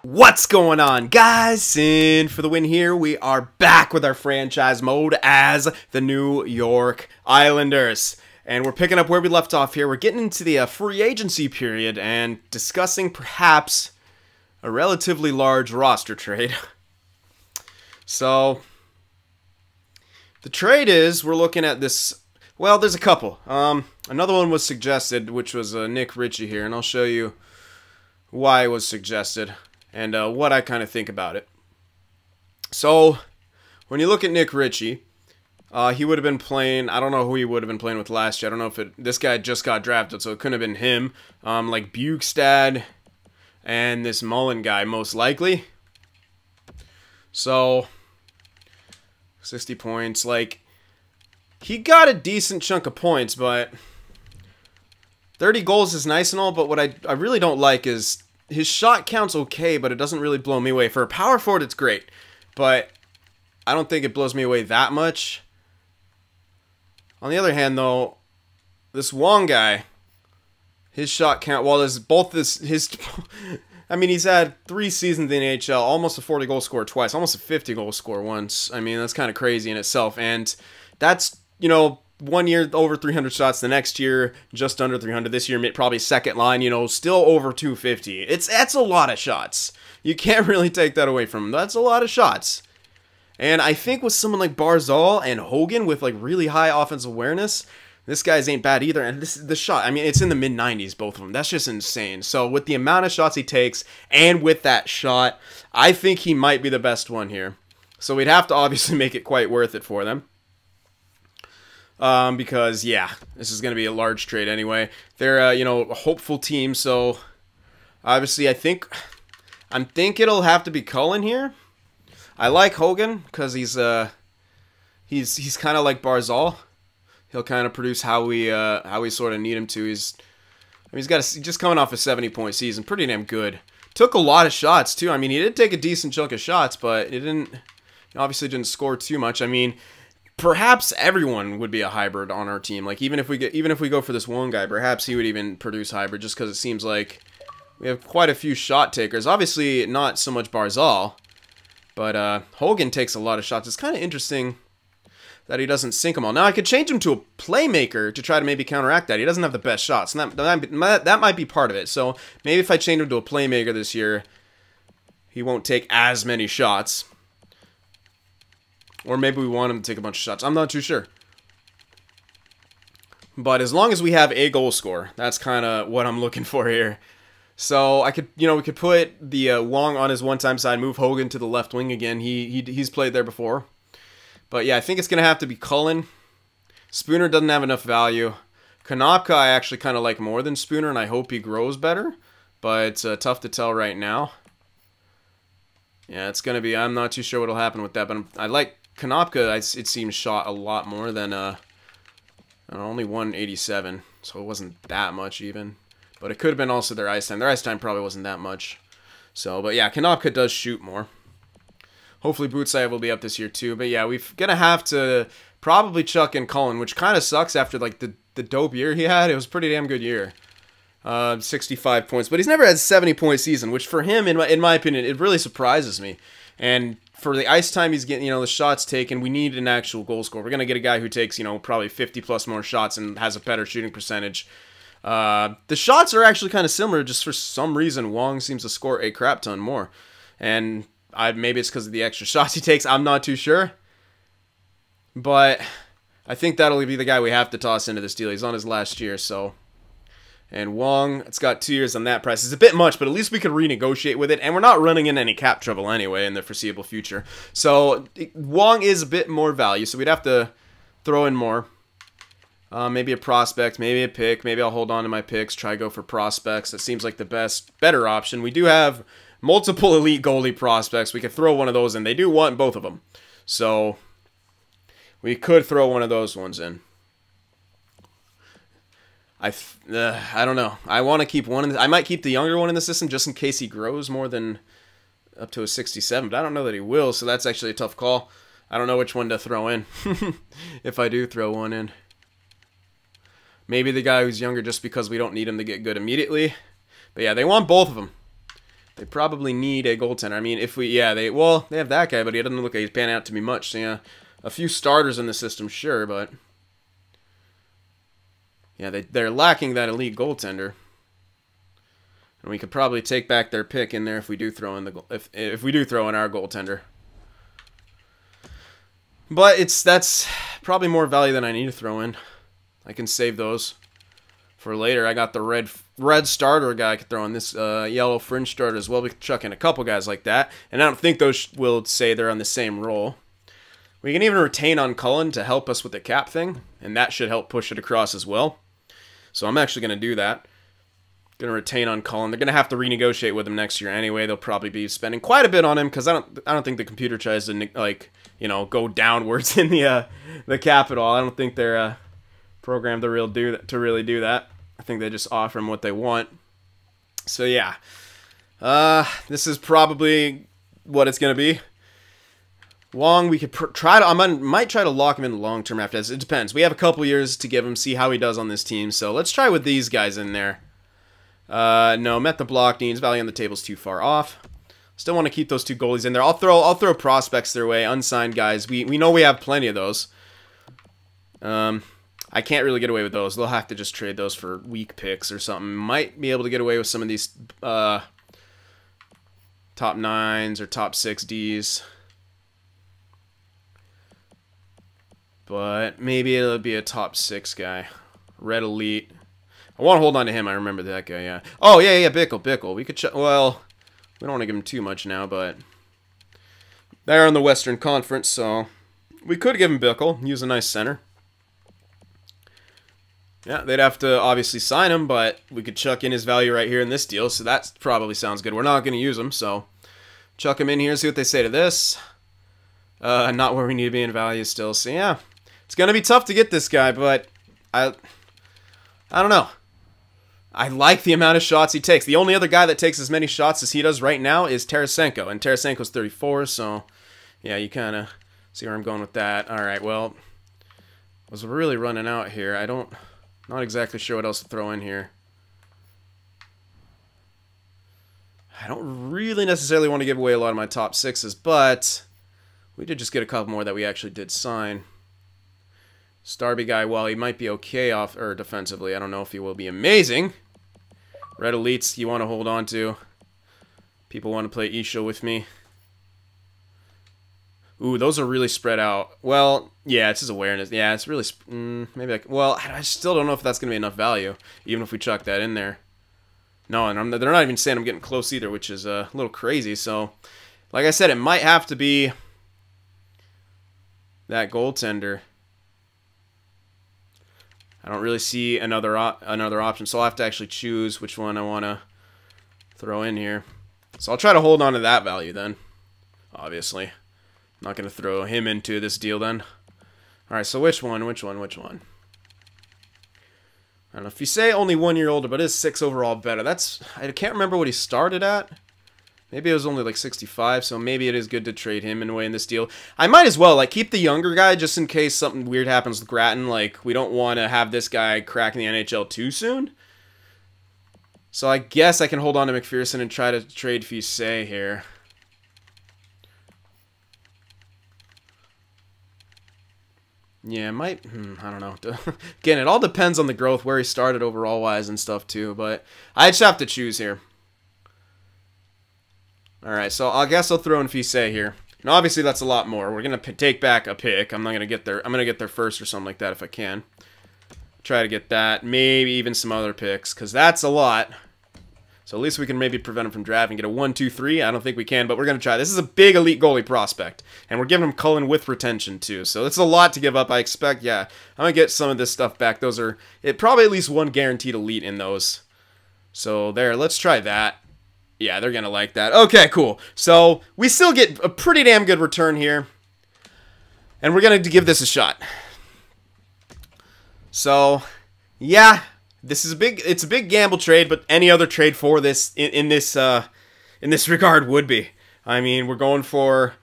What's going on, guys? Cyn for the win here. We are back with our franchise mode as the New York Islanders. And we're picking up where we left off here. We're getting into the free agency period and discussing perhaps a relatively large roster trade. So, the trade is, we're looking at this, well, there's a couple. Another one was suggested, which was Nick Ritchie here, and I'll show you why it was suggested and what I kind of think about it. So, when you look at Nick Ritchie, he would have been playing, I don't know who he would have been playing with last year. I don't know if this guy just got drafted, so it couldn't have been him. Like Bukestad and this Mullen guy, most likely. So, 60 points. Like, he got a decent chunk of points, but 30 goals is nice and all, but what I really don't like is his shot count's okay, but it doesn't really blow me away. For a power forward, it's great, but I don't think it blows me away that much. On the other hand, though, this Wong guy, his shot count, well, there's both his I mean, he's had 3 seasons in the NHL, almost a 40-goal scorer twice, almost a 50-goal scorer once. I mean, that's kind of crazy in itself, and that's, you know, 1 year over 300 shots, the next year just under 300, this year probably second line, you know, still over 250. That's a lot of shots. You can't really take that away from him. That's a lot of shots. And I think with someone like Barzal and Hogan with like really high offensive awareness, this guy's ain't bad either. And the shot, I mean, it's in the mid-90s, both of them. That's just insane. So with the amount of shots he takes and with that shot, I think he might be the best one here. So we'd have to obviously make it quite worth it for them. Because, yeah, this is going to be a large trade anyway. They're, you know, a hopeful team, so obviously I think it'll have to be Cullen here. I like Hogan because he's kind of like Barzal. He'll kind of produce how we sort of need him to. He's just coming off a 70-point season, pretty damn good. Took a lot of shots too. I mean, he did take a decent chunk of shots, but he obviously didn't score too much. I mean, perhaps everyone would be a hybrid on our team. Like even if we go for this one guy, perhaps he would even produce hybrid, just because it seems like we have quite a few shot takers. Obviously, not so much Barzal, but Hogan takes a lot of shots. It's kind of interesting that he doesn't sink them all. Now I could change him to a playmaker to try to maybe counteract that. He doesn't have the best shots, and that might be part of it. So maybe if I change him to a playmaker this year, he won't take as many shots. Or maybe we want him to take a bunch of shots. I'm not too sure. But as long as we have a goal scorer, that's kind of what I'm looking for here. So I could, you know, we could put the Wong on his one-time side, move Hogan to the left wing again. He's played there before. But yeah, I think it's gonna have to be Cullen. Spooner doesn't have enough value. Konopka I actually kind of like more than Spooner, and I hope he grows better. But it's tough to tell right now. Yeah, it's gonna be. I'm not too sure what'll happen with that, but I like Konopka. It seems shot a lot more than only 187, so it wasn't that much even. But it could have been also their ice time. Their ice time probably wasn't that much. So, but yeah, Konopka does shoot more. Hopefully Bootsai will be up this year too. But yeah, we're gonna have to probably chuck in Cullen, which kind of sucks after like the dope year he had. It was a pretty damn good year. 65 points, but he's never had a 70-point season, which for him, in my opinion, it really surprises me. And for the ice time he's getting, you know, the shots taken, we need an actual goal scorer. We're going to get a guy who takes, you know, probably 50-plus more shots and has a better shooting percentage. The shots are actually kind of similar, just for some reason Wong seems to score a crap ton more. And maybe it's because of the extra shots he takes, I'm not too sure. But I think that'll be the guy we have to toss into this deal. He's on his last year, so... And Wong, it's got 2 years on that price. It's a bit much, but at least we could renegotiate with it. And we're not running in any cap trouble anyway in the foreseeable future. So Wong is a bit more value, so we'd have to throw in more. Maybe a prospect, maybe a pick. Maybe I'll hold on to my picks, try to go for prospects. That seems like the better option. We do have multiple elite goalie prospects. We could throw one of those in. They do want both of them. So we could throw one of those ones in. I don't know. I want to keep one. I might keep the younger one in the system just in case he grows more than up to a 67. But I don't know that he will, so that's actually a tough call. I don't know which one to throw in if I do throw one in. Maybe the guy who's younger just because we don't need him to get good immediately. But yeah, they want both of them. They probably need a goaltender. I mean, if we, yeah, they have that guy, but he doesn't look like he's panning out to be much. So, yeah, a few starters in the system, sure, but yeah, they're lacking that elite goaltender. And we could probably take back their pick in there if we do throw in if we do throw in our goaltender. But that's probably more value than I need to throw in. I can save those for later. I got the red starter guy I could throw in, this yellow fringe starter as well. We could chuck in a couple guys like that. And I don't think those will say they're on the same roll. We can even retain on Cullen to help us with the cap thing. And that should help push it across as well. So I'm actually going to do that. Going to retain on Cullen. They're going to have to renegotiate with him next year anyway. They'll probably be spending quite a bit on him because I don't think the computer tries to, like, you know, go downwards in the cap at all. I don't think they're programmed to really do that. I think they just offer them what they want. So yeah, this is probably what it's going to be. Wong, we could might try to lock him in the long term after this. It depends. We have a couple years to give him, see how he does on this team. So let's try with these guys in there. No, met the block needs. Value on the table's too far off. Still want to keep those two goalies in there. I'll throw prospects their way, unsigned guys. We know we have plenty of those. I can't really get away with those. They'll have to just trade those for weak picks or something. Might be able to get away with some of these top 9s or top 6 Ds. But maybe it'll be a top 6 guy. Red Elite. I want to hold on to him. I remember that guy, yeah. Oh, yeah, Bickle. We could well, we don't want to give him too much now, but they're in the Western Conference, so we could give him Bickle. Use a nice center. Yeah, they'd have to obviously sign him, but we could chuck in his value right here in this deal, so that probably sounds good. We're not going to use him, so chuck him in here, see what they say to this. Not where we need to be in value still, so yeah. It's going to be tough to get this guy, but I don't know. I like the amount of shots he takes. The only other guy that takes as many shots as he does right now is Tarasenko, and Tarasenko's 34, so yeah, you kind of see where I'm going with that. All right, well, I was really running out here. Not exactly sure what else to throw in here. I don't really necessarily want to give away a lot of my top 6s, but we did just get a couple more that we actually did sign. Starby guy, well, he might be okay defensively. I don't know if he will be amazing. Red Elites, you want to hold on to. People want to play Isho with me. Ooh, those are really spread out. Well, yeah, it's his awareness. Yeah, it's really... maybe well, I still don't know if that's going to be enough value, even if we chuck that in there. No, and they're not even saying I'm getting close either, which is a little crazy. So, like I said, it might have to be that goaltender. I don't really see another option, so I'll have to actually choose which one I want to throw in here. So I'll try to hold on to that value then, obviously. I'm not going to throw him into this deal then. All right, so which one? I don't know. If you say only 1 year older, but is 6 overall better, I can't remember what he started at. Maybe it was only like 65, so maybe it is good to trade him away in this deal. I might as well, like, keep the younger guy just in case something weird happens with Grattan. Like, we don't want to have this guy crack in the NHL too soon. So I guess I can hold on to McPherson and try to trade Fise here. Yeah, it might... I don't know. Again, it all depends on the growth, where he started overall-wise and stuff, too. But I just have to choose here. Alright, so I guess I'll throw in Fise here. And obviously that's a lot more. We're going to take back a pick. I'm going to get their first or something like that if I can. Try to get that. Maybe even some other picks, because that's a lot. So at least we can maybe prevent him from drafting. Get a 1, 2, 3. I don't think we can, but we're going to try. This is a big elite goalie prospect. And we're giving him Cullen with retention, too. So it's a lot to give up, I expect. Yeah, I'm going to get some of this stuff back. Those are probably at least one guaranteed elite in those. So there, let's try that. Yeah, they're going to like that. Okay, cool. So we still get a pretty damn good return here. And we're going to give this a shot. So, yeah, it's a big gamble trade, but any other trade for this in this regard would be. I mean, we're going for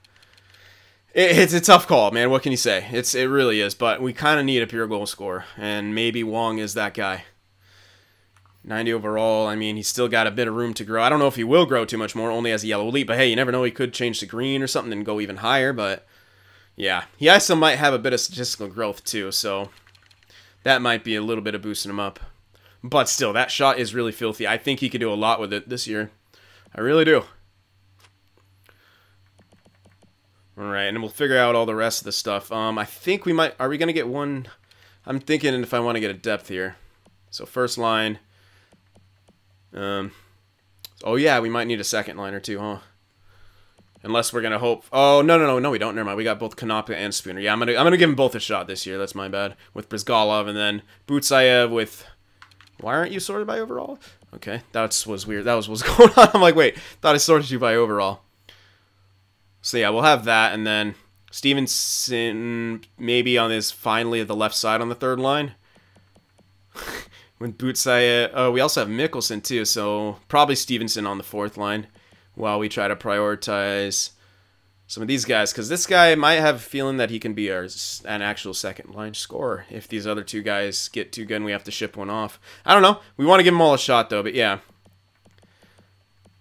it's a tough call, man. What can you say? It really is, but we kind of need a pure goal scorer, and maybe Wong is that guy. 90 overall. I mean, he's still got a bit of room to grow. I don't know if he will grow too much more, only as a yellow elite. But hey, you never know. He could change to green or something and go even higher. But yeah, he also might have a bit of statistical growth too. So that might be a little bit of boosting him up. But still, that shot is really filthy. I think he could do a lot with it this year. I really do. Alright, and we'll figure out all the rest of the stuff. I think we might... Are we going to get one... I'm thinking if I want to get a depth here. So first line. Oh yeah, we might need a second liner too, huh? Unless we're going to hope... Oh, no, we don't. Never mind. We got both Konopka and Spooner. Yeah, I'm gonna give them both a shot this year. That's my bad. With Brizgalov and then Butsayev with... Why aren't you sorted by overall? Okay, that was weird. That was what was going on. I'm like, wait, thought I sorted you by overall. So yeah, we'll have that, and then Stevenson maybe on his finally at the left side on the third line. With Butsayev... Oh, we also have Mikkelsen too, so probably Stevenson on the fourth line while we try to prioritize some of these guys, because this guy might have a feeling that he can be an actual second line scorer if these other two guys get too good and we have to ship one off. I don't know. We want to give them all a shot though, but yeah.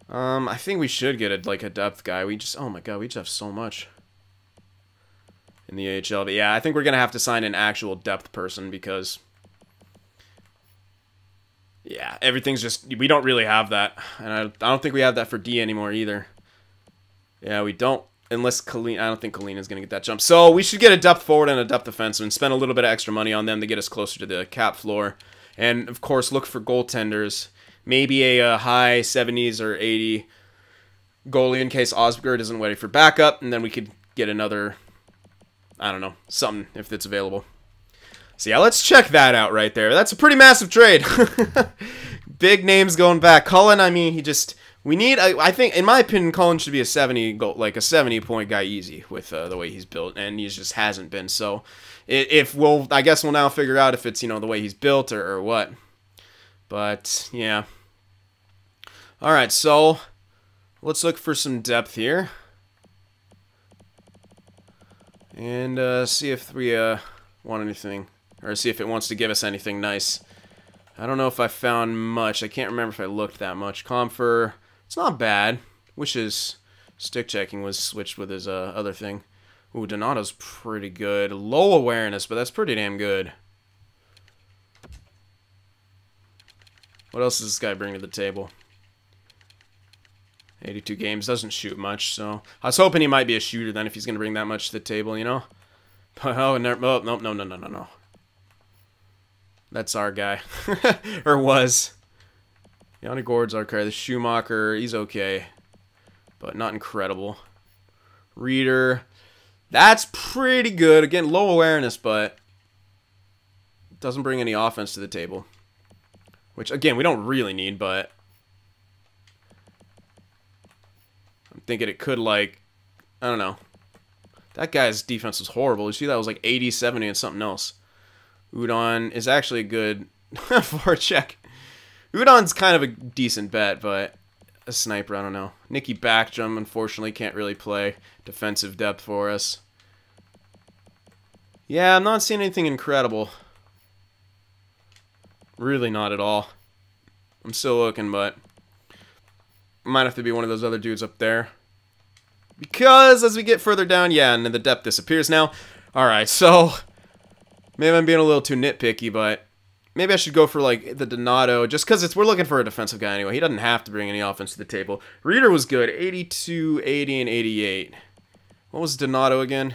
I think we should get a depth guy. Oh my god, we just have so much in the AHL. But yeah, I think we're gonna have to sign an actual depth person because yeah, everything's just, we don't really have that, and I don't think we have that for D anymore either. Yeah, we don't. Unless Cullen, I don't think Cullen is going to get that jump. So we should get a depth forward and a depth defenseman and spend a little bit of extra money on them to get us closer to the cap floor. And, of course, look for goaltenders. Maybe a high 70s or 80 goalie in case Osberg isn't ready for backup. And then we could get another, I don't know, something if it's available. So, yeah, let's check that out right there. That's a pretty massive trade. Big names going back. Cullen, I mean, he just... We need, I think, in my opinion, Cullen should be a 70 goal, like a 70-point guy easy with the way he's built, and he just hasn't been. So, I guess we'll now figure out if it's the way he's built or what. But yeah. All right, so let's look for some depth here, and see if we want anything, or see if it wants to give us anything nice. I don't know if I found much. I can't remember if I looked that much. Comfer. It's not bad. Wish his stick checking was switched with his other thing. Ooh, Donato's pretty good. Low awareness, but that's pretty damn good. What else does this guy bring to the table? 82 games. Doesn't shoot much, so... I was hoping he might be a shooter then if he's going to bring that much to the table, But, no. That's our guy. Or was. Yanni Gord's our guy. The Schumacher, he's okay. But not incredible. Reader. That's pretty good. Again, low awareness, but doesn't bring any offense to the table. Which, again, we don't really need, but I'm thinking it could, I don't know. That guy's defense was horrible. You see, that was like 80, 70, and something else. Udon is actually a good forecheck. Udon's kind of a decent bet, but a sniper, I don't know. Nicky Backstrom, unfortunately, can't really play defensive depth for us. Yeah, I'm not seeing anything incredible. Really not at all. I'm still looking, but might have to be one of those other dudes up there. Because as we get further down, yeah, and then the depth disappears now. Alright, so maybe I'm being a little too nitpicky, but maybe I should go for, the Donato, just because we're looking for a defensive guy anyway. He doesn't have to bring any offense to the table. Reader was good. 82, 80, and 88. What was Donato again?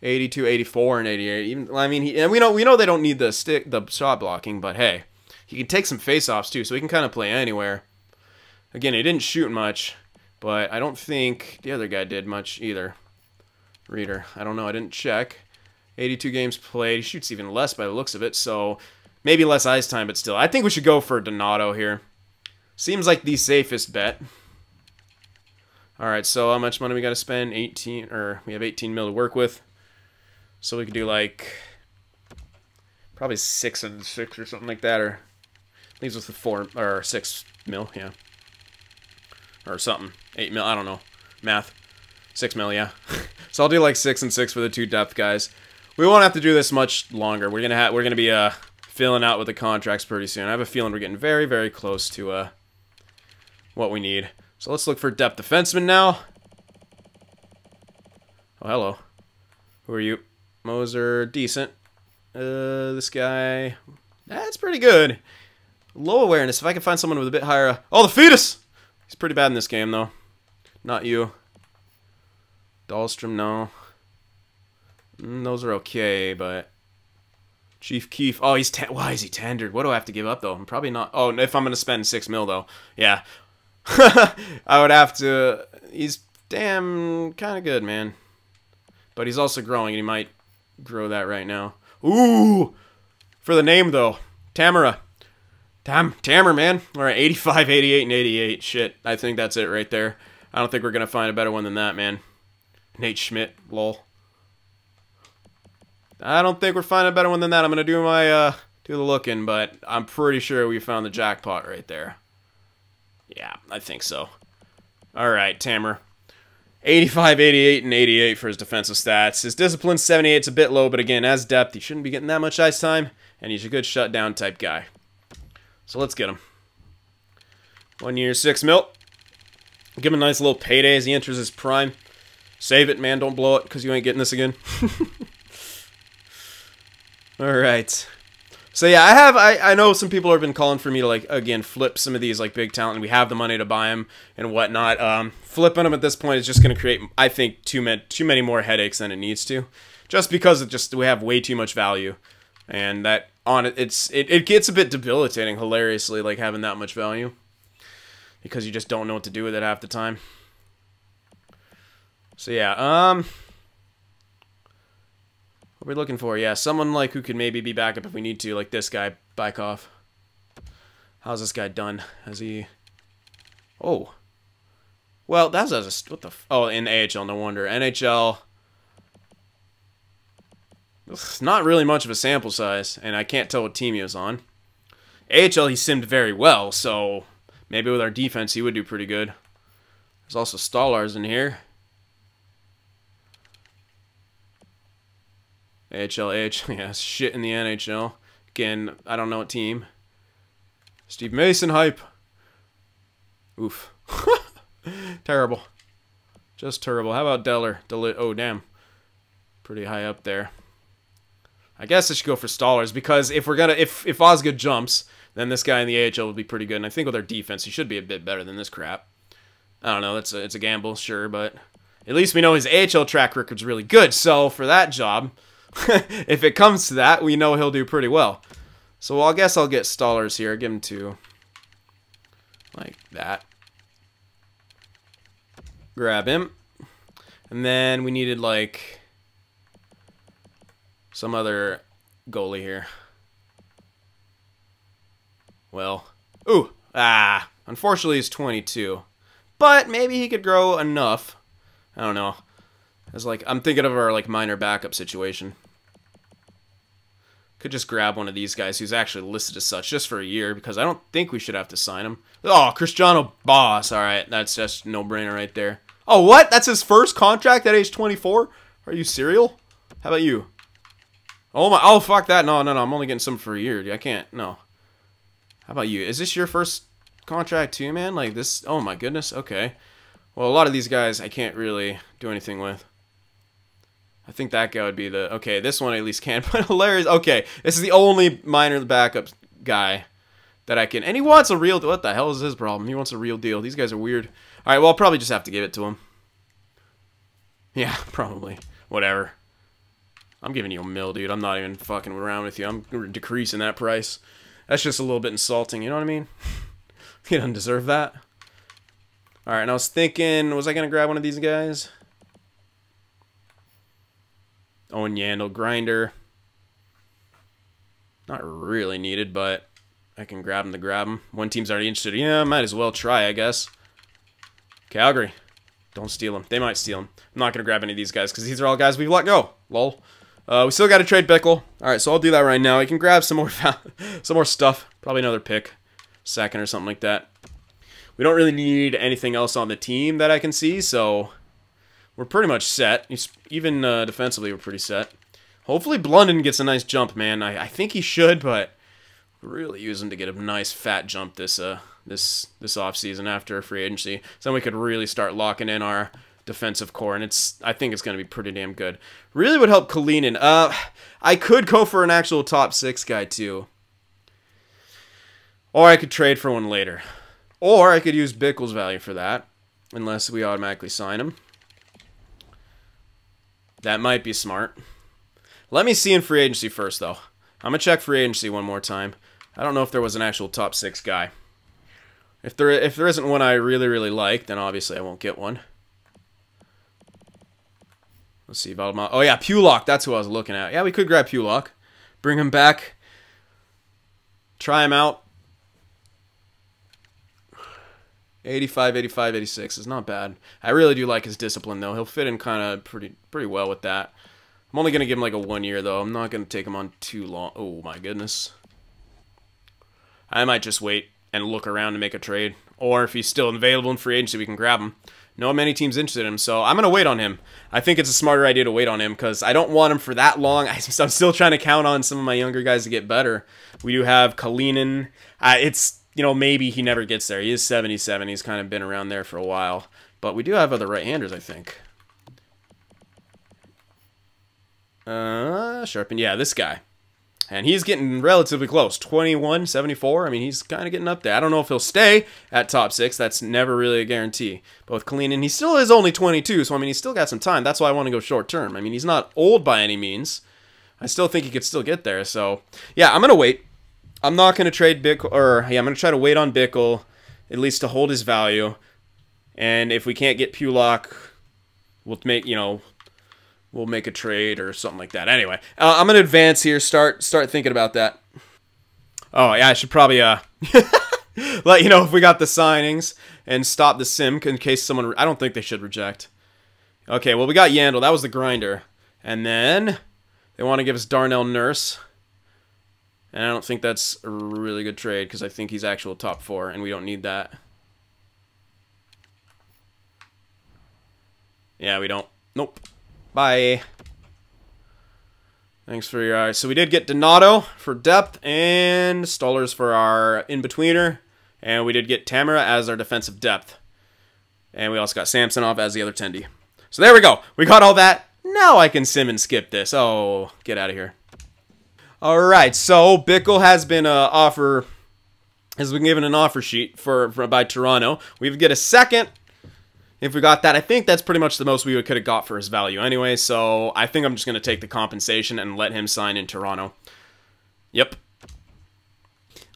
82, 84, and 88. Even, I mean, and we know they don't need the shot blocking, but hey, he can take some face-offs too, so he can kind of play anywhere. Again, he didn't shoot much, but I don't think the other guy did much either. Reader, I don't know. I didn't check. 82 games played. He shoots even less by the looks of it, so maybe less ice time, but still. I think we should go for Donato here. Seems like the safest bet. All right, so how much money we got to spend? 18, or we have 18 mil to work with. So we could do probably 6 and 6 or something like that, or leaves us with 4 or 6 mil, yeah, or something. 8 mil, I don't know, math. 6 mil, yeah. So I'll do 6 and 6 for the 2 depth guys. We won't have to do this much longer. We're gonna be filling out with the contracts pretty soon. I have a feeling we're getting very, very close to what we need. So let's look for depth defenseman now. Oh, hello. Who are you? Moser, decent. This guy, that's pretty good. Low awareness. If I can find someone with a bit higher... oh, the fetus! He's pretty bad in this game, though. Not you. Dahlstrom, no. Those are okay, but... Chief Keef. Oh, he's... why is he tendered? What do I have to give up, though? I'm probably not... oh, if I'm going to spend 6 mil, though. Yeah. I would have to... he's damn kind of good, man. But he's also growing, and he might grow that right now. Ooh! For the name, though. Tamara. Tammer, man. Alright, 85, 88, and 88. Shit, I think that's it right there. I don't think we're going to find a better one than that, man. Nate Schmidt, lol. I don't think we're finding a better one than that. I'm going to do my, do the looking, but I'm pretty sure we found the jackpot right there. Yeah, I think so. Alright, Tammer. 85, 88, and 88 for his defensive stats. His discipline, 78. It's a bit low, but again, as depth, he shouldn't be getting that much ice time, and he's a good shutdown type guy. So let's get him. 1 year, 6 mil. Give him a nice little payday as he enters his prime. Save it, man. Don't blow it, because you ain't getting this again. Alright. So yeah, I know some people have been calling for me to, like, again, flip some of these, like, big talent, and we have the money to buy them and whatnot. Flipping them at this point is just going to create, I think, too many more headaches than it needs to. Just because we have way too much value. And that, it gets a bit debilitating, hilariously, like, having that much value. Because you just don't know what to do with it half the time. So yeah, what are we looking for? Yeah, someone like who could maybe be backup if we need to, like this guy, Bykov. How's this guy done? Has he... oh. Well, that's what the... oh, in AHL, no wonder. NHL... it's not really much of a sample size, and I can't tell what team he was on. AHL, he simmed very well, so maybe with our defense he would do pretty good. There's also Stallars in here. AHL, yeah, shit in the NHL. Again, I don't know what team. Steve Mason hype. Oof. Terrible. Just terrible. How about Deller? Oh, damn. Pretty high up there. I guess I should go for Stallars, because if we're gonna if Osgood jumps, then this guy in the AHL would be pretty good. And I think with our defense, he should be a bit better than this crap. I don't know. It's a gamble, sure, but at least we know his AHL track record's really good. So for that job, if it comes to that, we know he'll do pretty well. So I guess I'll get Stallars here. Give him 2. Like that. Grab him. And then we needed, like, some other goalie here. Well. Ooh. Unfortunately, he's 22. But maybe he could grow enough. I don't know. It's like, I'm thinking of our, like, minor backup situation. Could just grab one of these guys who's actually listed as such just for a year, because I don't think we should have to sign him. Oh, Cristiano Boss. Alright, that's just no-brainer right there. Oh, what? That's his first contract at age 24? Are you serial? How about you? Oh, my. Oh, fuck that. No, I'm only getting some for a year. I can't. No. How about you? Is this your first contract too, man? Like this? Oh, my goodness. Okay. Well, a lot of these guys I can't really do anything with. I think that guy would be the... okay, this one at least can. But hilarious. Okay, this is the only minor backup guy that I can... and he wants a real... what the hell is his problem? He wants a real deal. These guys are weird. Alright, well, I'll probably just have to give it to him. Yeah, probably. Whatever. I'm giving you a mil, dude. I'm not even fucking around with you. I'm decreasing that price. That's just a little bit insulting, you know what I mean? He doesn't deserve that. Alright, and I was thinking... was I going to grab one of these guys? Owen Yandel, Grinder. Not really needed, but I can grab him to grab him. One team's already interested. Yeah, might as well try, I guess. Calgary. Don't steal him. They might steal him. I'm not going to grab any of these guys because these are all guys we've let go. Lol. We still got to trade Bickle. Alright, so I'll do that right now. I can grab some more some more stuff. Probably another pick. Second or something like that. We don't really need anything else on the team that I can see, so... we're pretty much set. Even defensively, we're pretty set. Hopefully Blunden gets a nice jump, man. I think he should, but really use him to get a nice fat jump this off season after free agency. So then we could really start locking in our defensive core, and I think it's going to be pretty damn good. Really would help Cullen. I could go for an actual top 6 guy too, or I could trade for one later, or I could use Bickle's value for that, unless we automatically sign him. That might be smart. Let me see in free agency first, though. I'm going to check free agency one more time. I don't know if there was an actual top 6 guy. If there isn't one I really, really like, then obviously I won't get one. Let's see. Valdemar. Oh, yeah, Pulock. That's who I was looking at. Yeah, we could grab Pulock. Bring him back. Try him out. 85, 85, 86 is not bad. I really do like his discipline, though. He'll fit in kind of pretty well with that. I'm only going to give him like a 1 year, though. I'm not going to take him on too long. Oh, my goodness. I might just wait and look around to make a trade. Or if he's still available in free agency, we can grab him. No many teams interested in him, so I'm going to wait on him. I think it's a smarter idea to wait on him because I don't want him for that long. I'm still trying to count on some of my younger guys to get better. We do have Kalinin. It's, you know, maybe he never gets there. He is 77. He's kind of been around there for a while. But we do have other right-handers, I think. Sharpen. Yeah, this guy. And he's getting relatively close. 21, 74. I mean, he's kind of getting up there. I don't know if he'll stay at top 6. That's never really a guarantee. But with Cullen, he still is only 22, so I mean, he's still got some time. That's why I want to go short term. I mean, he's not old by any means. I still think he could still get there. So, yeah, I'm going to wait. I'm not going to trade Bickle, or yeah, I'm going to try to wait on Bickle, at least to hold his value. And if we can't get Pulock, we'll make, you know, we'll make a trade or something like that. Anyway, I'm going to advance here, start thinking about that. Oh, yeah, I should probably let you know if we got the signings and stop the sim in case someone... I don't think they should reject. Okay, well, we got Yandel. That was the grinder. And then they want to give us Darnell Nurse. And I don't think that's a really good trade because I think he's actual top 4, and we don't need that. Yeah, we don't. Nope. Bye. Thanks for your eyes. So we did get Donato for depth and Stollers for our in-betweener. And we did get Tamara as our defensive depth. And we also got Samsonov as the other tendy. So there we go. We got all that. Now I can sim and skip this. Oh, get out of here. Alright, so Bickle has been given an offer sheet by Toronto. We would get a second. If we got that, I think that's pretty much the most we could have got for his value anyway, so I think I'm just going to take the compensation and let him sign in Toronto. Yep.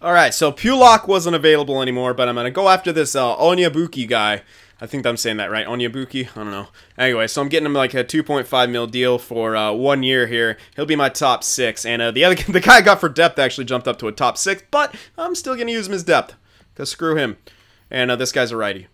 Alright, so Pulock wasn't available anymore, but I'm going to go after this Onyebuchi guy. I think I'm saying that right, Onyebuchi? I don't know. Anyway, so I'm getting him like a 2.5 mil deal for 1 year here. He'll be my top 6, and the guy I got for depth actually jumped up to a top 6, but I'm still going to use him as depth, because screw him. And this guy's a righty.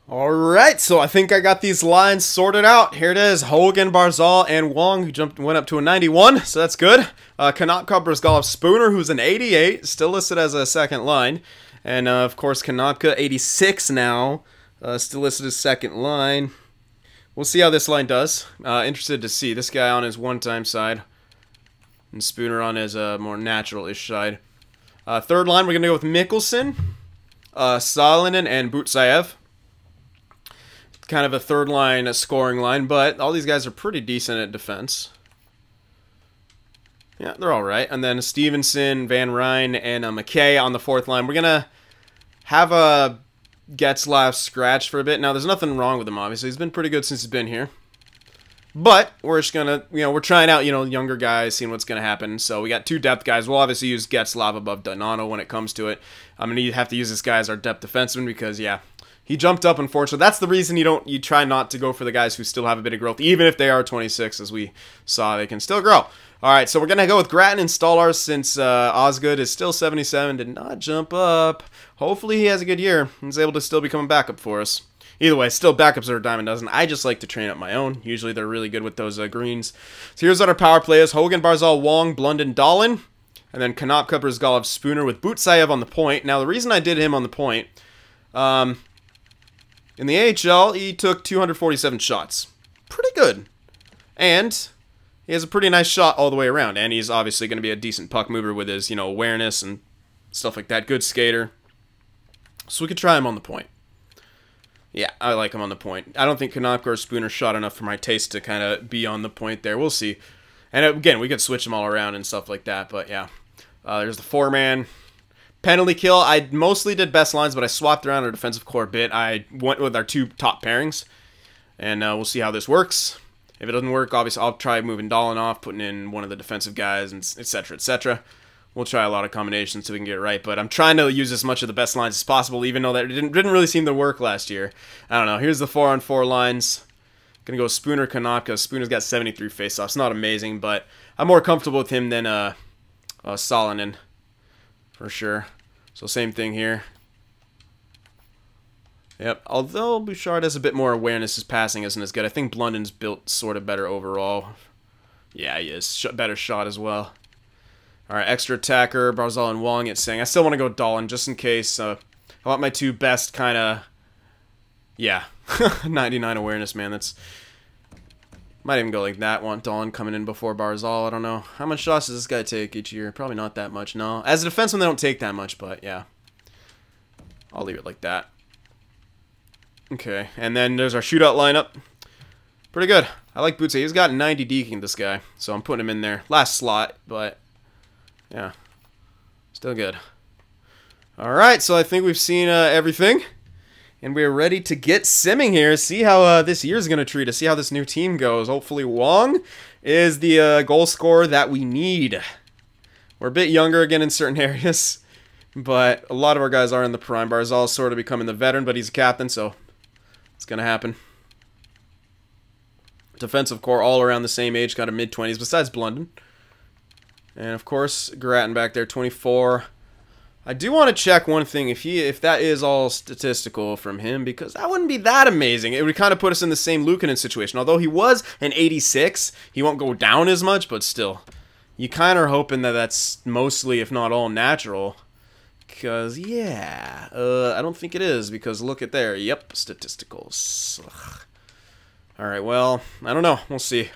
Alright, so I think I got these lines sorted out. Here it is. Hogan, Barzal, and Wong, who went up to a 91, so that's good. Kanopka, Brzgalov, Spooner, who's an 88, still listed as a second line. And, of course, Kanopka, 86 now, still listed as second line. We'll see how this line does. Interested to see. This guy on his one-time side, and Spooner on his more natural-ish side. Third line, we're going to go with Mikkelsen, Salinen, and Butsayev. Kind of a third line, a scoring line, but all these guys are pretty decent at defense. Yeah, they're all right. And then Stevenson, Van Ryn, and McKay on the fourth line. We're going to have a Getzlaf scratch for a bit. Now, there's nothing wrong with him, obviously. He's been pretty good since he's been here. But we're just going to, we're trying out, younger guys, seeing what's going to happen. So we got 2 depth guys. We'll obviously use Getzlaf above Donato when it comes to it. I'm going to have to use this guy as our depth defenseman because, yeah, he jumped up, unfortunately. That's the reason you try not to go for the guys who still have a bit of growth. Even if they are 26, as we saw, they can still grow. All right, so we're going to go with Grattan and Stollars since Osgood is still 77, did not jump up. Hopefully he has a good year and is able to still become a backup for us. Either way, still backups are a dime a dozen. I just like to train up my own. Usually they're really good with those greens. So here's what our power play is. Hogan, Barzal, Wong, Blunden, Dahlin. And then Kanopka, Brzgalov, Spooner with Butsayev on the point. Now, the reason I did him on the point... in the AHL, he took 247 shots. Pretty good. And he has a pretty nice shot all the way around, and he's obviously going to be a decent puck mover with his, you know, awareness and stuff like that. Good skater. So we could try him on the point. Yeah, I like him on the point. I don't think Konopka or Spooner shot enough for my taste to kind of be on the point there. We'll see. And again, we could switch them all around and stuff like that, but yeah. There's the 4-man. Penalty kill. I mostly did best lines, but I swapped around our defensive core a bit. I went with our 2 top pairings, and we'll see how this works. If it doesn't work, obviously I'll try moving Dolan off, putting in one of the defensive guys, and etc., etc. We'll try a lot of combinations so we can get it right, but I'm trying to use as much of the best lines as possible, even though that didn't really seem to work last year. I don't know. Here's the 4-on-4 lines. Gonna go Spooner, Konopka. Spooner's got 73 faceoffs. Not amazing, but I'm more comfortable with him than Salonen, for sure. So same thing here. Yep, although Bouchard has a bit more awareness, his passing isn't as good. I think Blundin's built sort of better overall. Yeah, he is. Better shot as well. Alright, extra attacker, Barzal and Wong at Sang. I still want to go Dolan, just in case. I want my 2 best kind of... Yeah, 99 awareness, man. That's... Might even go like that. Want Dolan coming in before Barzal. I don't know. How much shots does this guy take each year? Probably not that much, no. As a defenseman, they don't take that much, but yeah. I'll leave it like that. Okay, and then there's our shootout lineup. Pretty good. I like Bootsy. He's got 90 deking, this guy. So I'm putting him in there. Last slot, but yeah. Still good. Alright, so I think we've seen everything. And we're ready to get simming here. See how this year's going to treat us. See how this new team goes. Hopefully Wong is the goal scorer that we need. We're a bit younger again in certain areas. But a lot of our guys are in the prime. Barzal's sort of becoming the veteran, but he's a captain, so it's going to happen. Defensive core all around the same age, kind of mid-20s, besides Blundin. And, of course, Grattan back there, 24. I do want to check one thing, if that is all statistical from him, because that wouldn't be that amazing. It would kind of put us in the same Luukkonen situation. Although he was an 86, he won't go down as much, but still. You kind of are hoping that that's mostly, if not all, natural. Because, yeah, I don't think it is, because look at there. Yep, statisticals. Alright, well, I don't know. We'll see.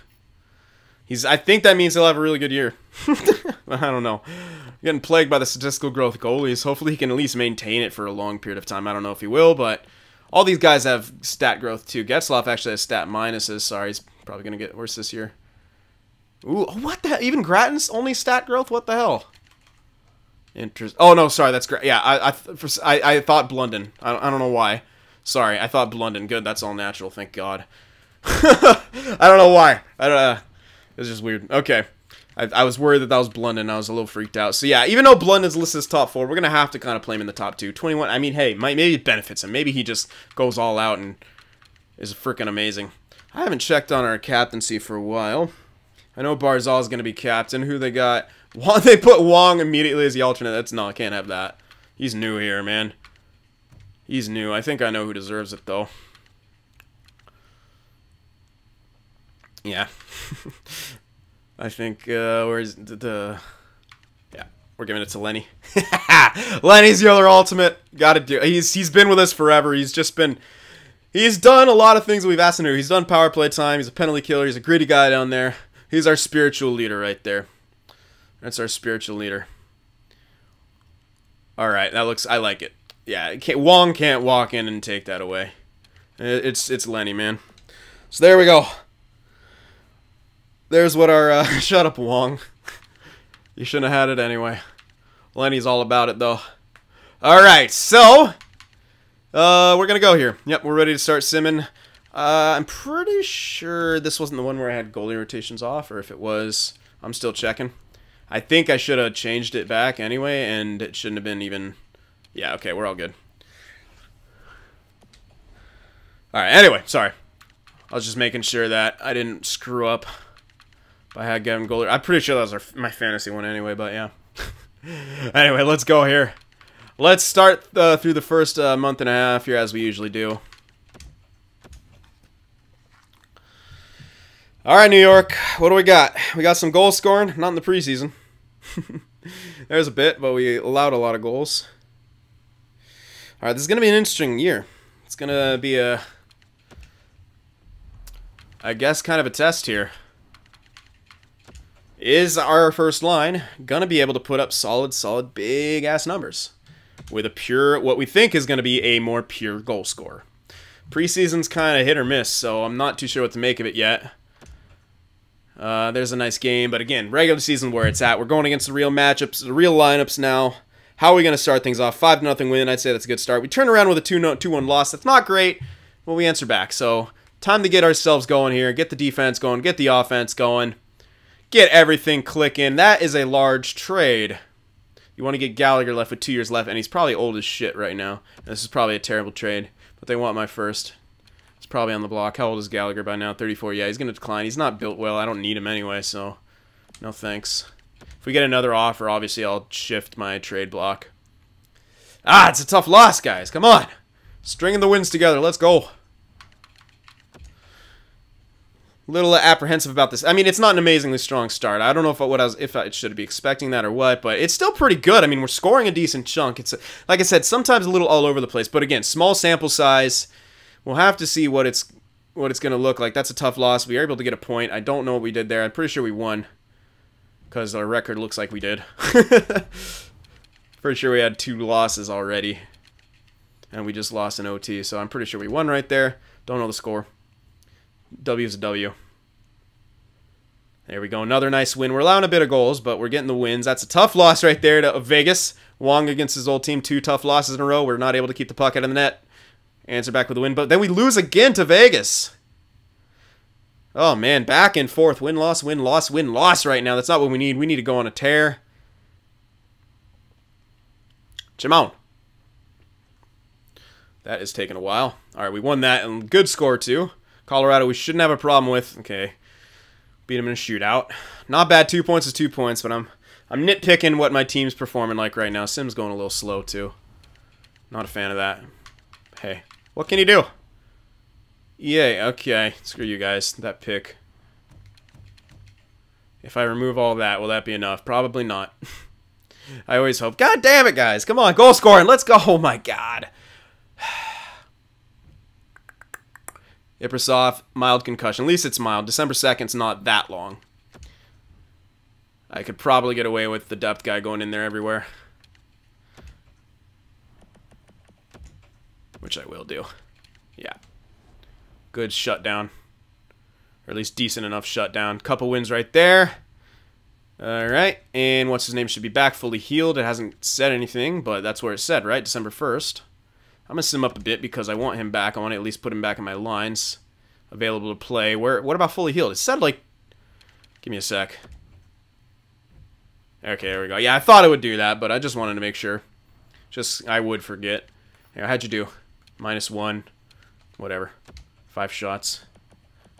I think that means he'll have a really good year. I don't know. Getting plagued by the statistical growth goalies. Hopefully he can at least maintain it for a long period of time. I don't know if he will, but all these guys have stat growth too. Getzlaf actually has stat minuses. Sorry, he's probably going to get worse this year. Ooh, what the hell? Even Grattan's only stat growth? What the hell? Oh, no, sorry, that's great. Yeah, I thought Blundin. I don't know why. Sorry, I thought Blundin. Good, that's all natural, thank God. I don't know why. It's just weird. Okay. I was worried that was Blundin. I was a little freaked out. So, yeah, even though Blundin's listed as top 4, we're going to have to kind of play him in the top 2. 21, I mean, hey, maybe it benefits him. Maybe he just goes all out and is freaking amazing. I haven't checked on our captaincy for a while. I know Barzal's going to be captain. Who they got? They put Wong immediately as the alternate. No, I can't have that. He's new here, man. He's new. I think I know who deserves it, though. Yeah. I think, where's the... Yeah, we're giving it to Lenny. Lenny's the other ultimate. Gotta do... He's been with us forever. He's just been... He's done a lot of things that we've asked him to do. He's done power play time. He's a penalty killer. He's a gritty guy down there. He's our spiritual leader right there. That's our spiritual leader. Alright, that looks... I like it. Yeah, Wong can't walk in and take that away. It's Lenny, man. So there we go. There's what our... shut up, Wong. You shouldn't have had it anyway. Lenny's all about it, though. Alright, so... we're gonna go here. Yep, we're ready to start simming. I'm pretty sure this wasn't the one where I had goalie rotations off, or if it was, I'm still checking. I think I should have changed it back anyway, and it shouldn't have been even... Yeah, okay, we're all good. Alright, anyway, sorry. I was just making sure that I didn't screw up by having Gavin goalie. I'm pretty sure that was my fantasy one anyway, but yeah. Anyway, let's go here. Let's start through the first month and a half here, as we usually do. Alright, New York. What do we got? We got some goal scoring. Not in the preseason. There's a bit, but we allowed a lot of goals. Alright, this is going to be an interesting year. It's going to be I guess, kind of a test here. Is our first line gonna be able to put up solid, big ass numbers with a pure, what we think is gonna be a more pure goal scorer? Preseason's kind of hit or miss, so I'm not too sure what to make of it yet. There's a nice game, but again, regular season where it's at. We're going against the real matchups, the real lineups now. How are we going to start things off? 5-0 win. I'd say that's a good start. We turn around with a 2-1 loss. That's not great, but we answer back. So time to get ourselves going here, get the defense going, get the offense going, get everything clicking. That is a large trade. You want to get Gallagher left with 2 years left, and he's probably old as shit right now. This is probably a terrible trade, but they want my first. It's probably on the block. How old is Gallagher by now? 34. Yeah, he's going to decline. He's not built well. I don't need him anyway, so no thanks. If we get another offer, obviously I'll shift my trade block. Ah, it's a tough loss, guys. Come on. Stringing the wins together. Let's go. Little apprehensive about this. I mean, it's not an amazingly strong start. I don't know if I should be expecting that or what, but it's still pretty good. I mean, we're scoring a decent chunk. It's like I said, sometimes a little all over the place, but again, small sample size. We'll have to see what it's going to look like. That's a tough loss. We were able to get a point. I don't know what we did there. I'm pretty sure we won because our record looks like we did. Pretty sure we had 2 losses already, and we just lost an OT, so I'm pretty sure we won right there. Don't know the score. W is a W. There we go. Another nice win. We're allowing a bit of goals, but we're getting the wins. That's a tough loss right there to Vegas. Wong against his old team. 2 tough losses in a row. We're not able to keep the puck out of the net. Answer back with a win, but then we lose again to Vegas. Oh, man. Back and forth. Win-loss, win-loss, win-loss right now. That's not what we need. We need to go on a tear. Chimon. That is taking a while. All right, we won that, and good score, too. Colorado, we shouldn't have a problem with. Okay. Beat them in a shootout. Not bad. 2 points is 2 points, but I'm nitpicking what my team's performing like right now. Sim's going a little slow, too. Not a fan of that. Hey, what can you do? Yeah, okay. Screw you guys. That pick. If I remove all that, will that be enough? Probably not. I always hope. God damn it, guys. Come on, goal scoring. Let's go. Oh, my God. Iprasov, mild concussion. At least it's mild. December 2nd's not that long. I could probably get away with the depth guy going in there everywhere. Which I will do. Yeah. Good shutdown. Or at least decent enough shutdown. Couple wins right there. Alright. And what's his name should be back fully healed. It hasn't said anything, but that's where it said, right? December 1st. I'm going to sim up a bit because I want him back. I want to at least put him back in my lines. Available to play. What about fully healed? It said like... Give me a sec. Okay, there we go. Yeah, I thought it would do that, but I just wanted to make sure. I would forget. Here, how'd you do? -1. Whatever. 5 shots.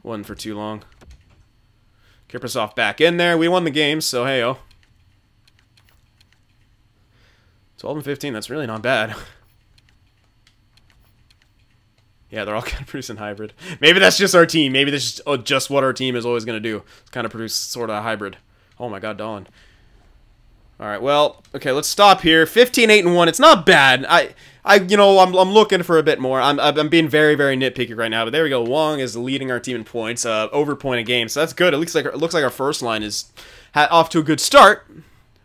Wasn't for too long. Kiprasov back in there. We won the game, so hey-oh. 12-15, that's really not bad. Yeah, they're all kind of producing hybrid. Maybe that's just our team. Maybe that's just what our team is always going to do. It's kind of produce sort of a hybrid. Oh my god, Dolan. Alright, well, okay, let's stop here. 15-8-1. It's not bad. I'm looking for a bit more. I'm being very, very nitpicky right now, but there we go. Wong is leading our team in points, over point a game, so that's good. It looks like our first line is off to a good start.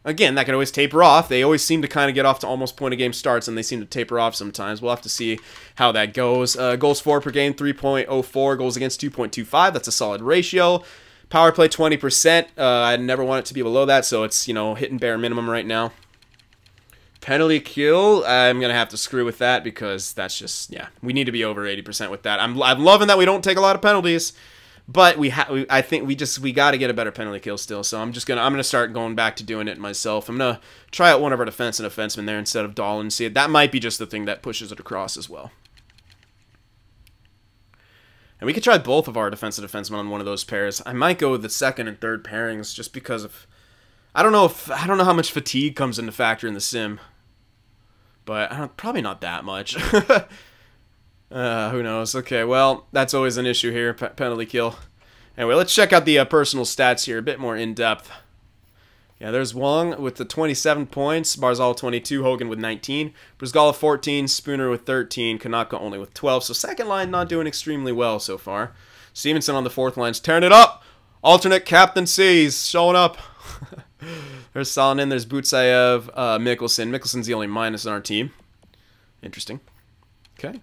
Again, that can always taper off. They always seem to kind of get off to almost point a game starts, and they seem to taper off sometimes. We'll have to see how that goes. Goals for per game, 3.04. Goals against, 2.25. That's a solid ratio. Power play, 20%. I never want it to be below that, so it's, hitting bare minimum right now. Penalty kill, I'm going to have to screw with that because that's just, yeah, we need to be over 80% with that. I'm loving that we don't take a lot of penalties, but I think we got to get a better penalty kill still. So I'm going to start going back to doing it myself. I'm going to try out one of our defensemen there instead of Dolan. See, that might be just the thing that pushes it across as well. And we could try both of our defensemen on one of those pairs. I might go with the second and third pairings just because of I don't know how much fatigue comes into factor in the sim. But probably not that much. Who knows? Okay, well, that's always an issue here, penalty kill. Anyway, let's check out the personal stats here, a bit more in-depth. Yeah, there's Wong with the 27 points, Barzal 22, Hogan with 19, Brzgala 14, Spooner with 13, Kanaka only with 12. So second line not doing extremely well so far. Stevenson on the fourth line's tearing it up. Alternate captaincies showing up. There's Salonen, there's Butsayev, Mikkelsen. Mikkelsen's the only minus on our team. Interesting. Okay.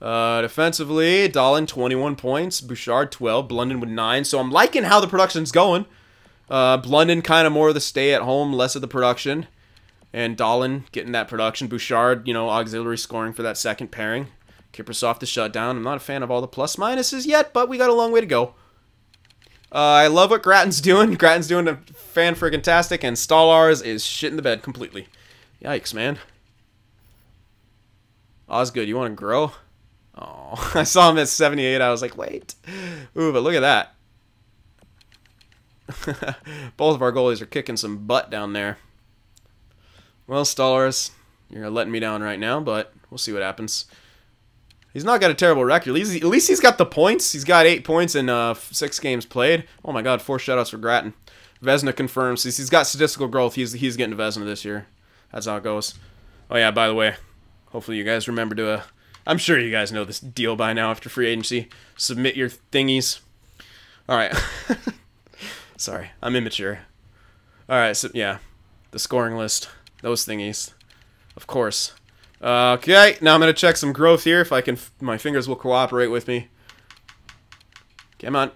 Defensively, Dahlin 21 points, Bouchard 12, Blunden with 9. So I'm liking how the production's going. Blunden kind of more of the stay at home, less of the production. And Dahlin getting that production. Bouchard, you know, auxiliary scoring for that second pairing. Kiprusoff the shutdown. I'm not a fan of all the plus minuses yet, but we got a long way to go. I love what Grattan's doing. Grattan's doing a fan-friggin-tastic, and Stallars is shitting the bed completely. Yikes, man. Osgood, you want to grow? Oh, I saw him at 78. I was like, wait. Ooh, but look at that. Both of our goalies are kicking some butt down there. Well, Stallars, you're letting me down right now, but we'll see what happens. He's not got a terrible record. At least he's got the points. He's got 8 points in 6 games played. Oh my god, 4 shutouts for Grattan. Vezina confirms. He's got statistical growth. He's getting Vezina this year. That's how it goes. Oh yeah, by the way, hopefully you guys remember to... I'm sure you guys know this deal by now after free agency. Submit your thingies. Alright. Sorry, I'm immature. Alright, so yeah. The scoring list. Those thingies. Of course. Okay, now I'm going to check some growth here. If I can, my fingers will cooperate with me. Come on.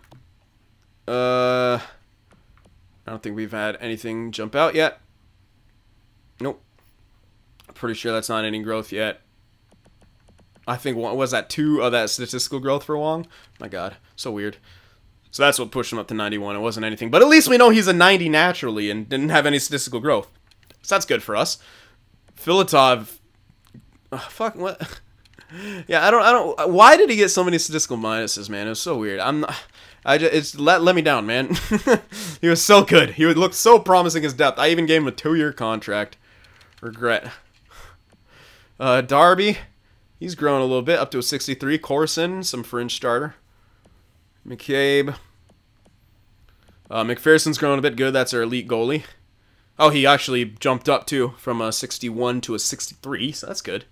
I don't think we've had anything jump out yet. Nope. I'm pretty sure that's not any growth yet. I think, what was that, 2 of that statistical growth for Wong? My god, so weird. So that's what pushed him up to 91. It wasn't anything. But at least we know he's a 90 naturally and didn't have any statistical growth. So that's good for us. Filatov... fuck, what? Yeah, I don't... Why did he get so many statistical minuses, man? It was so weird. It's let me down, man. He was so good. He would look so promising as depth. I even gave him a 2-year contract. Regret. Darby... He's growing a little bit, up to a 63. Corson, some fringe starter. McCabe. McPherson's growing a bit good. That's our elite goalie. Oh, he actually jumped up, too, from a 61 to a 63, so that's good.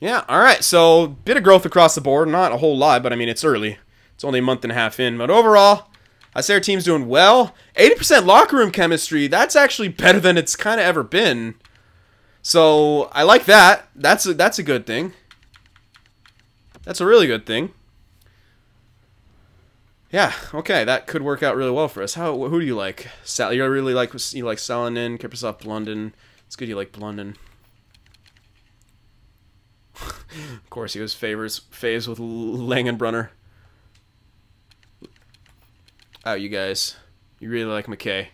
Yeah, all right, so bit of growth across the board. Not a whole lot, but, I mean, it's early. It's only a month and a half in. But overall, I say our team's doing well. 80% locker room chemistry. That's actually better than it's kind of ever been. So, I like that. That's a good thing. That's a really good thing. Yeah, okay, that could work out really well for us. Who do you like? You really like Salonen, Kiprusoff, Blunden. It's good you like Blunden. Of course, he was phased with Langenbrunner. Oh, you guys. You really like McKay.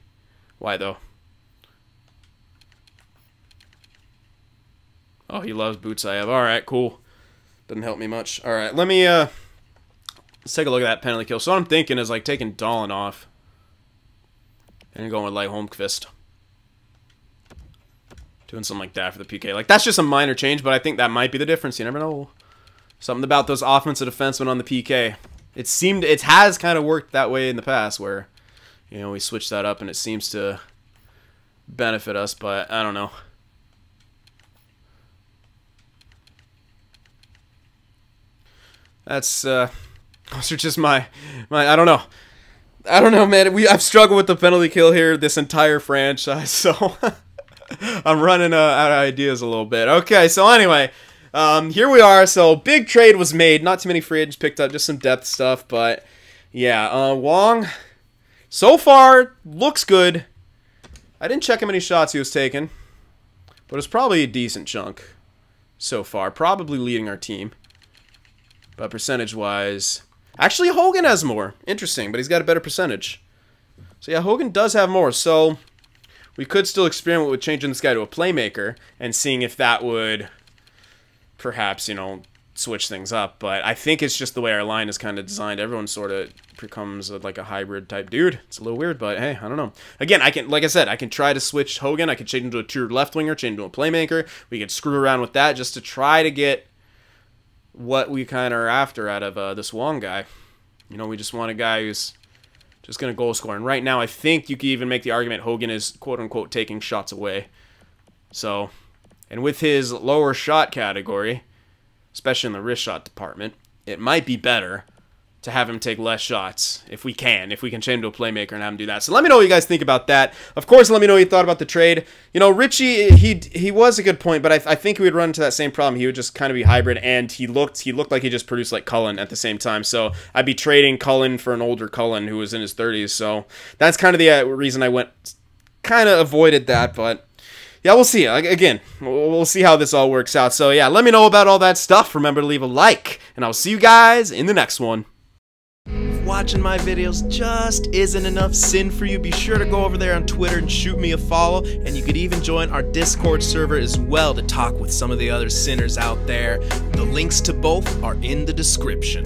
Why, though? Oh, he loves Butsayev. Alright, cool. Doesn't help me much. Alright, let's take a look at that penalty kill. So what I'm thinking is, like, taking Dahlin off. And going with, like, Holmqvist. Doing something like that for the PK. Like, that's just a minor change, but I think that might be the difference. You never know. Something about those offensive defensemen on the PK. It has kind of worked that way in the past, where, you know, we switched that up and it seems to benefit us, but I don't know. That's, those are just my I don't know. I don't know, man. I've struggled with the penalty kill here this entire franchise, so I'm running out of ideas a little bit. Okay, so anyway, here we are. So big trade was made. Not too many free agents picked up, just some depth stuff. But yeah, Wong, so far looks good. I didn't check how many shots he was taking, but it's probably a decent chunk so far. Probably leading our team. But percentage-wise... Actually, Hogan has more. Interesting, but he's got a better percentage. So yeah, Hogan does have more. So we could still experiment with changing this guy to a playmaker and seeing if that would perhaps, you know, switch things up. But I think it's just the way our line is kind of designed. Everyone sort of becomes like a hybrid type dude. It's a little weird, but hey, I don't know. Again, like I said, I can try to switch Hogan. I could change him to a true left winger, change him to a playmaker. We could screw around with that just to try to get what we kind of are after out of this Wong guy. You know, we just want a guy who's just going to goal score. And right now, I think you could even make the argument Hogan is, quote-unquote, taking shots away. So, and with his lower shot category, especially in the wrist shot department, it might be better to have him take less shots if we can change him to a playmaker and have him do that. So let me know what you guys think about that. Of course, let me know what you thought about the trade. You know, Richie, he was a good point, but I think we would run into that same problem. He would just kind of be hybrid, and he looked like he just produced like Cullen at the same time. So I'd be trading Cullen for an older Cullen who was in his 30s. So that's kind of the reason I kind of avoided that, but yeah, we'll see. Again, we'll see how this all works out. So yeah, let me know about all that stuff. Remember to leave a like, and I'll see you guys in the next one. Watching my videos just isn't enough sin for you, be sure to go over there on Twitter and shoot me a follow, and you could even join our Discord server as well to talk with some of the other sinners out there. The links to both are in the description.